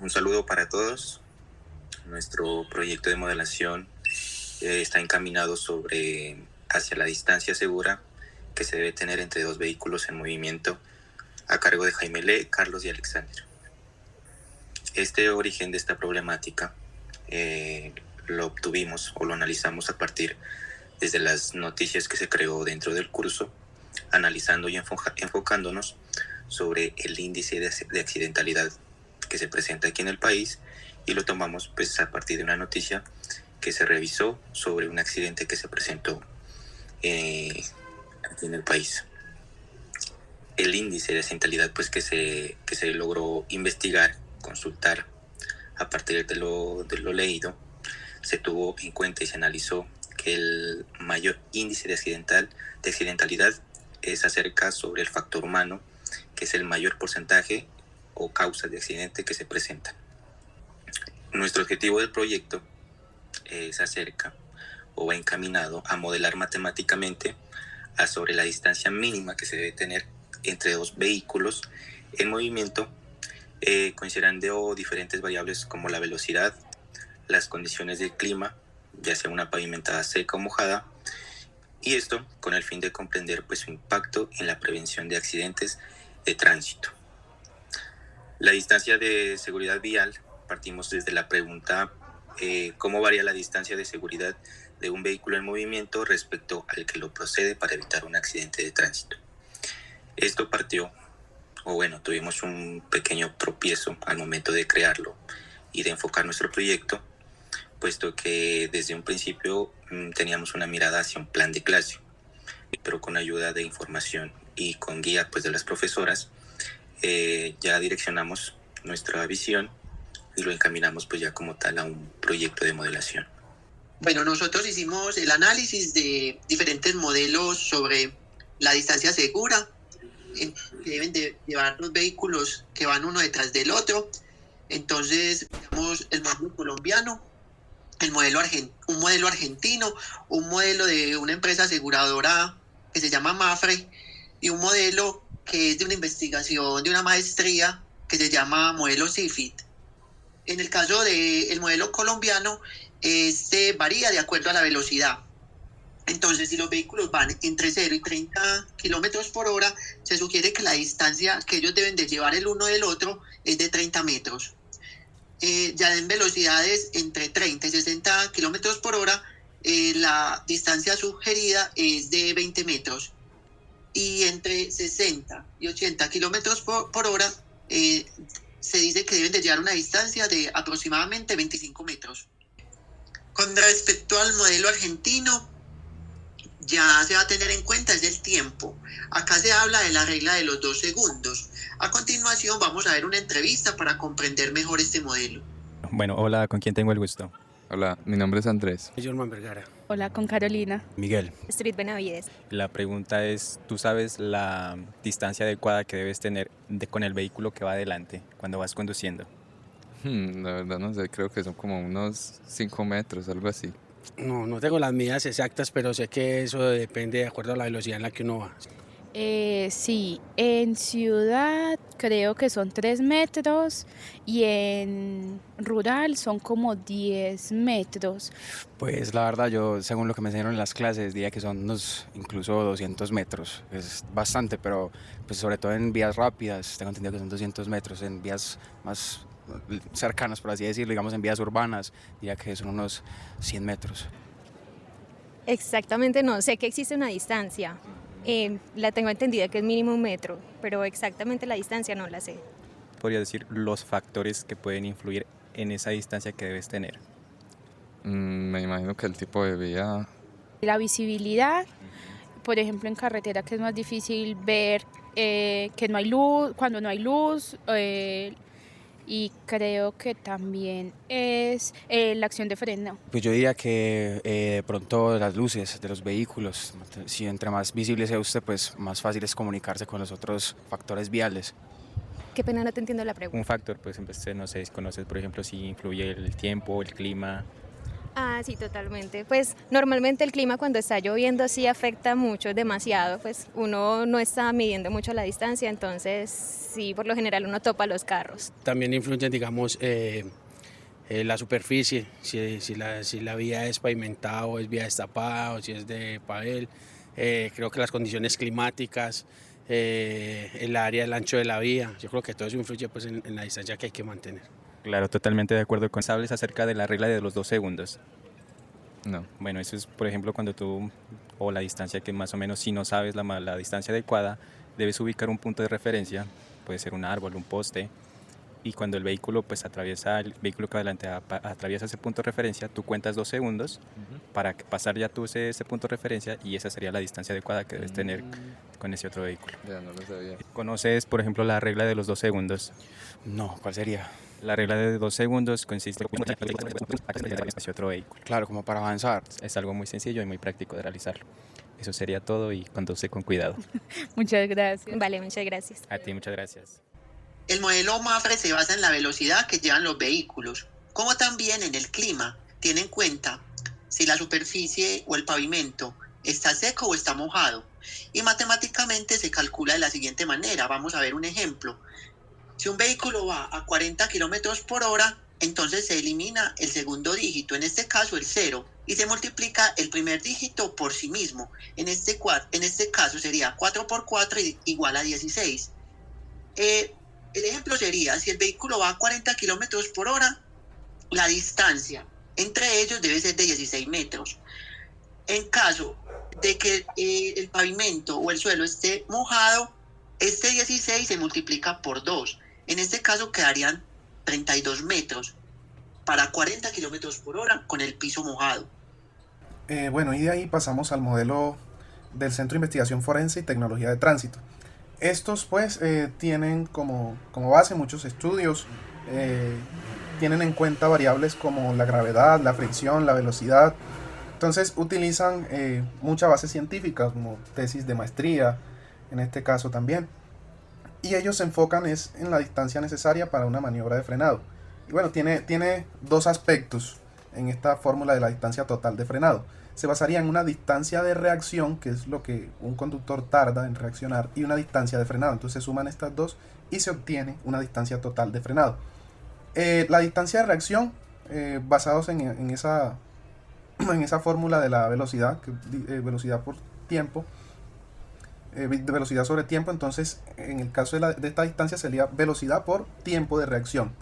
Un saludo para todos. Nuestro proyecto de modelación está encaminado hacia la distancia segura que se debe tener entre dos vehículos en movimiento, a cargo de Jaime Le, Carlos y Alexander. Este origen de esta problemática lo obtuvimos o lo analizamos a partir desde las noticias que se creó dentro del curso, analizando y enfocándonos sobre el índice de accidentalidad que se presenta aquí en el país, y lo tomamos pues a partir de una noticia que se revisó sobre un accidente que se presentó aquí en el país. El índice de accidentalidad pues que se logró investigar, consultar a partir de lo leído, se tuvo en cuenta y se analizó que el mayor índice de accidentalidad es acerca sobre el factor humano, que es el mayor porcentaje o causas de accidente que se presentan. Nuestro objetivo del proyecto es acerca o va encaminado a modelar matemáticamente sobre la distancia mínima que se debe tener entre dos vehículos en movimiento, considerando diferentes variables como la velocidad, las condiciones del clima, ya sea una pavimentada seca o mojada, y esto con el fin de comprender pues su impacto en la prevención de accidentes de tránsito. La distancia de seguridad vial, partimos desde la pregunta ¿cómo varía la distancia de seguridad de un vehículo en movimiento respecto al que lo procede para evitar un accidente de tránsito? Esto tuvimos un pequeño tropiezo al momento de crearlo y de enfocar nuestro proyecto, puesto que desde un principio teníamos una mirada hacia un plan de clase, pero con ayuda de información y con guía pues de las profesoras, ya direccionamos nuestra visión y lo encaminamos pues ya como tal a un proyecto de modelación. Bueno, nosotros hicimos el análisis de diferentes modelos sobre la distancia segura que deben de llevar los vehículos que van uno detrás del otro. Entonces, digamos, el modelo colombiano, un modelo argentino, un modelo de una empresa aseguradora que se llama Mafre, y un modelo que es de una investigación, de una maestría, que se llama modelo CIFIT. En el caso del modelo colombiano, este varía de acuerdo a la velocidad. Entonces, si los vehículos van entre 0 y 30 kilómetros por hora, se sugiere que la distancia que ellos deben de llevar el uno del otro es de 30 metros. Ya en velocidades entre 30 y 60 kilómetros por hora, la distancia sugerida es de 20 metros. Y entre 60 y 80 kilómetros por hora, se dice que deben de llevar una distancia de aproximadamente 25 metros. Con respecto al modelo argentino, ya se va a tener en cuenta es el tiempo. Acá se habla de la regla de los 2 segundos. A continuación vamos a ver una entrevista para comprender mejor este modelo. Bueno, hola, ¿con quién tengo el gusto? Hola, mi nombre es Andrés. Germán Vergara. Hola, con Carolina. Miguel. Street Benavides. La pregunta es, ¿tú sabes la distancia adecuada que debes tener con el vehículo que va adelante cuando vas conduciendo? La verdad no sé, creo que son como unos 5 metros, algo así. No tengo las medidas exactas, pero sé que eso depende de acuerdo a la velocidad en la que uno va. Sí, en ciudad creo que son 3 metros y en rural son como 10 metros. Pues la verdad, yo según lo que me enseñaron en las clases, diría que son incluso 200 metros. Es bastante, pero pues sobre todo en vías rápidas, tengo entendido que son 200 metros. En vías más cercanas, por así decirlo, digamos en vías urbanas, diría que son unos 100 metros. Exactamente no, sé que existe una distancia. La tengo entendida que es mínimo 1 metro, pero exactamente la distancia no la sé. ¿Podría decir los factores que pueden influir en esa distancia que debes tener? Me imagino que el tipo de vía. La visibilidad, por ejemplo en carretera, que es más difícil ver que no hay luz, cuando no hay luz, y creo que también es la acción de freno. Pues yo diría que de pronto las luces de los vehículos, si entre más visible sea usted, pues más fácil es comunicarse con los otros factores viales. Qué pena, no te entiendo la pregunta. Un factor, pues no sé si conoces, por ejemplo, si influye el tiempo, el clima. Ah, sí, totalmente. Pues normalmente el clima cuando está lloviendo sí afecta mucho, demasiado, pues uno no está midiendo mucho la distancia, entonces sí, por lo general uno topa los carros. También influyen, digamos, la superficie, si la vía es pavimentada o es vía destapada o si es de pavel. Creo que las condiciones climáticas, el área, el ancho de la vía, yo creo que todo eso influye pues, en la distancia que hay que mantener. Claro, totalmente de acuerdo con. ¿Sabes acerca de la regla de los 2 segundos? No. Bueno, eso es, por ejemplo, cuando tú, o la distancia que más o menos, si no sabes la distancia adecuada, debes ubicar un punto de referencia, puede ser un árbol, un poste, y cuando el vehículo pues atraviesa, el vehículo que va adelante atraviesa ese punto de referencia, tú cuentas 2 segundos para pasar ya tú ese punto de referencia y esa sería la distancia adecuada que debes tener con ese otro vehículo. Ya no lo sabía. ¿Conoces, por ejemplo, la regla de los 2 segundos? No, ¿cuál sería? La regla de 2 segundos consiste en hacia otro vehículo. Claro, como para avanzar. Es algo muy sencillo y muy práctico de realizarlo. Eso sería todo y conduce con cuidado. Muchas gracias. Vale, muchas gracias. A ti, muchas gracias. El modelo MAFRE se basa en la velocidad que llevan los vehículos, como también en el clima. Tiene en cuenta si la superficie o el pavimento está seco o está mojado. Y matemáticamente se calcula de la siguiente manera. Vamos a ver un ejemplo. Si un vehículo va a 40 kilómetros por hora, entonces se elimina el segundo dígito, en este caso el 0, y se multiplica el primer dígito por sí mismo. En este caso sería 4 por 4 igual a 16. El ejemplo sería, si el vehículo va a 40 kilómetros por hora, la distancia entre ellos debe ser de 16 metros. En caso de que el pavimento o el suelo esté mojado, este 16 se multiplica por 2. En este caso quedarían 32 metros para 40 kilómetros por hora con el piso mojado. Bueno, y de ahí pasamos al modelo del Centro de Investigación Forense y Tecnología de Tránsito. Estos pues tienen como base muchos estudios, tienen en cuenta variables como la gravedad, la fricción, la velocidad. Entonces utilizan mucha base científica como tesis de maestría, en este caso también. Y ellos se enfocan en la distancia necesaria para una maniobra de frenado. Y bueno, tiene dos aspectos en esta fórmula de la distancia total de frenado. Se basaría en una distancia de reacción, que es lo que un conductor tarda en reaccionar, y una distancia de frenado. Entonces se suman estas dos y se obtiene una distancia total de frenado. La distancia de reacción, basados en esa fórmula de la velocidad, velocidad por tiempo, de velocidad sobre tiempo, entonces en el caso de esta distancia sería velocidad por tiempo de reacción.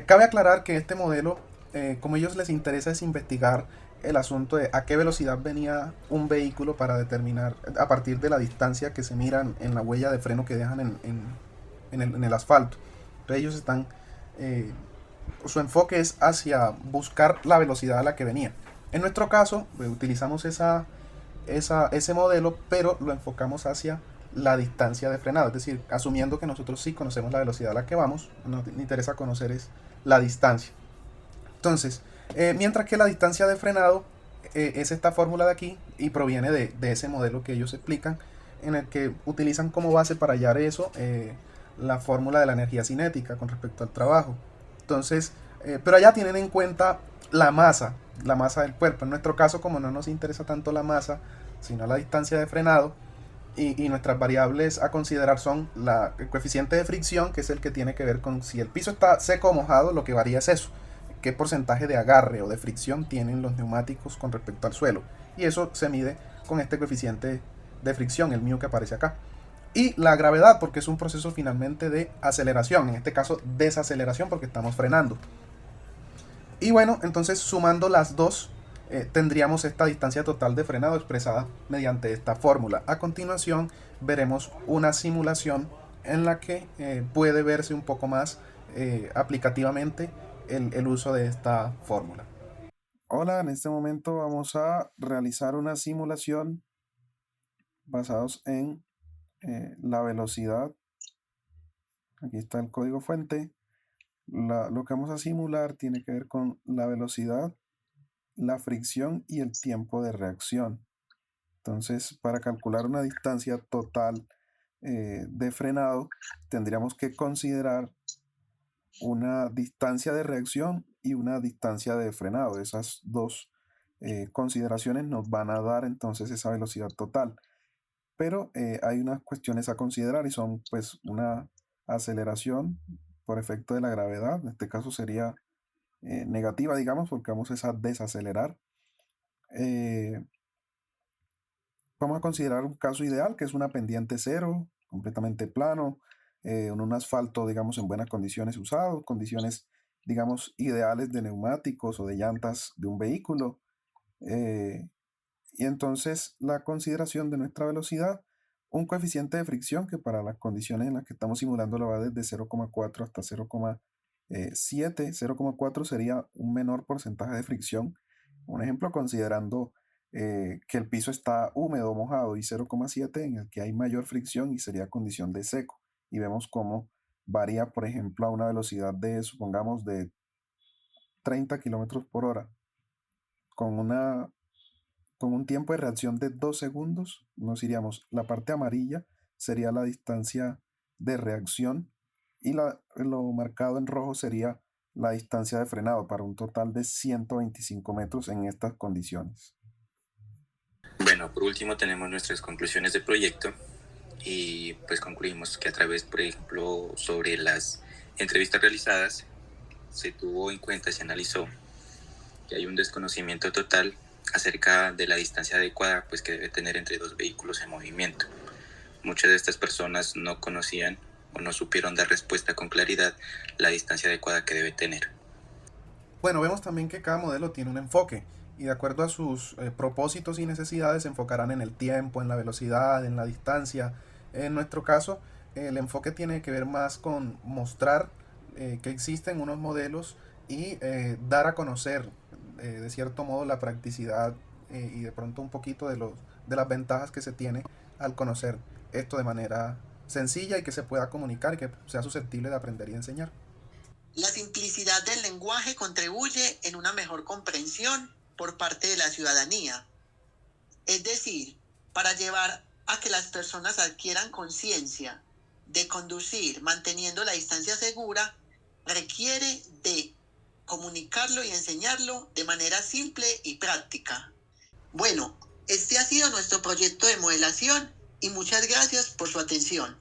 Cabe aclarar que este modelo, como a ellos les interesa es investigar el asunto de a qué velocidad venía un vehículo para determinar a partir de la distancia que se miran en la huella de freno que dejan en el asfalto. Entonces ellos están, su enfoque es hacia buscar la velocidad a la que venía. En nuestro caso, pues, utilizamos ese modelo, pero lo enfocamos hacia la distancia de frenado, es decir, asumiendo que nosotros sí conocemos la velocidad a la que vamos, nos interesa conocer es la distancia. Entonces, mientras que la distancia de frenado es esta fórmula de aquí y proviene de ese modelo que ellos explican, en el que utilizan como base para hallar eso la fórmula de la energía cinética con respecto al trabajo. Entonces, pero allá tienen en cuenta la masa del cuerpo. En nuestro caso, como no nos interesa tanto la masa, sino la distancia de frenado, y nuestras variables a considerar son el coeficiente de fricción, que es el que tiene que ver con si el piso está seco o mojado, lo que varía es eso, qué porcentaje de agarre o de fricción tienen los neumáticos con respecto al suelo. Y eso se mide con este coeficiente de fricción, el mío que aparece acá. Y la gravedad, porque es un proceso finalmente de aceleración, en este caso desaceleración porque estamos frenando. Y bueno, entonces sumando las dos, tendríamos esta distancia total de frenado expresada mediante esta fórmula. A continuación veremos una simulación en la que puede verse un poco más aplicativamente el uso de esta fórmula. Hola, en este momento vamos a realizar una simulación basados en la velocidad. Aquí está el código fuente. Lo que vamos a simular tiene que ver con la velocidad, la fricción y el tiempo de reacción. Entonces, para calcular una distancia total de frenado, tendríamos que considerar una distancia de reacción y una distancia de frenado. Esas dos consideraciones nos van a dar entonces esa velocidad total. Pero hay unas cuestiones a considerar y son pues una aceleración por efecto de la gravedad. En este caso sería negativa, digamos, porque vamos a desacelerar. Vamos a considerar un caso ideal, que es una pendiente cero, completamente plano, en un asfalto, digamos, en buenas condiciones usado, condiciones, digamos, ideales de neumáticos o de llantas de un vehículo. Y entonces la consideración de nuestra velocidad, un coeficiente de fricción que para las condiciones en las que estamos simulando va desde 0,4 hasta 0,7. 0,4 sería un menor porcentaje de fricción. Un ejemplo, considerando que el piso está húmedo o mojado, y 0,7 en el que hay mayor fricción y sería condición de seco. Y vemos cómo varía, por ejemplo, a una velocidad de, supongamos, de 30 kilómetros por hora, con un tiempo de reacción de 2 segundos. Nos iríamos, la parte amarilla sería la distancia de reacción y lo marcado en rojo sería la distancia de frenado, para un total de 125 metros en estas condiciones. Bueno, por último tenemos nuestras conclusiones de proyecto y pues concluimos que a través, por ejemplo, sobre las entrevistas realizadas, se tuvo en cuenta y se analizó que hay un desconocimiento total acerca de la distancia adecuada pues que debe tener entre dos vehículos en movimiento. Muchas de estas personas no conocían o no supieron dar respuesta con claridad la distancia adecuada que debe tener. Bueno, vemos también que cada modelo tiene un enfoque y de acuerdo a sus propósitos y necesidades se enfocarán en el tiempo, en la velocidad, en la distancia. En nuestro caso, el enfoque tiene que ver más con mostrar que existen unos modelos y dar a conocer de cierto modo la practicidad y de pronto un poquito de las ventajas que se tiene al conocer esto de manera sencilla y que se pueda comunicar y que sea susceptible de aprender y enseñar. La simplicidad del lenguaje contribuye en una mejor comprensión por parte de la ciudadanía. Es decir, para llevar a que las personas adquieran conciencia de conducir manteniendo la distancia segura, requiere de comunicarlo y enseñarlo de manera simple y práctica. Bueno, este ha sido nuestro proyecto de modelación y muchas gracias por su atención.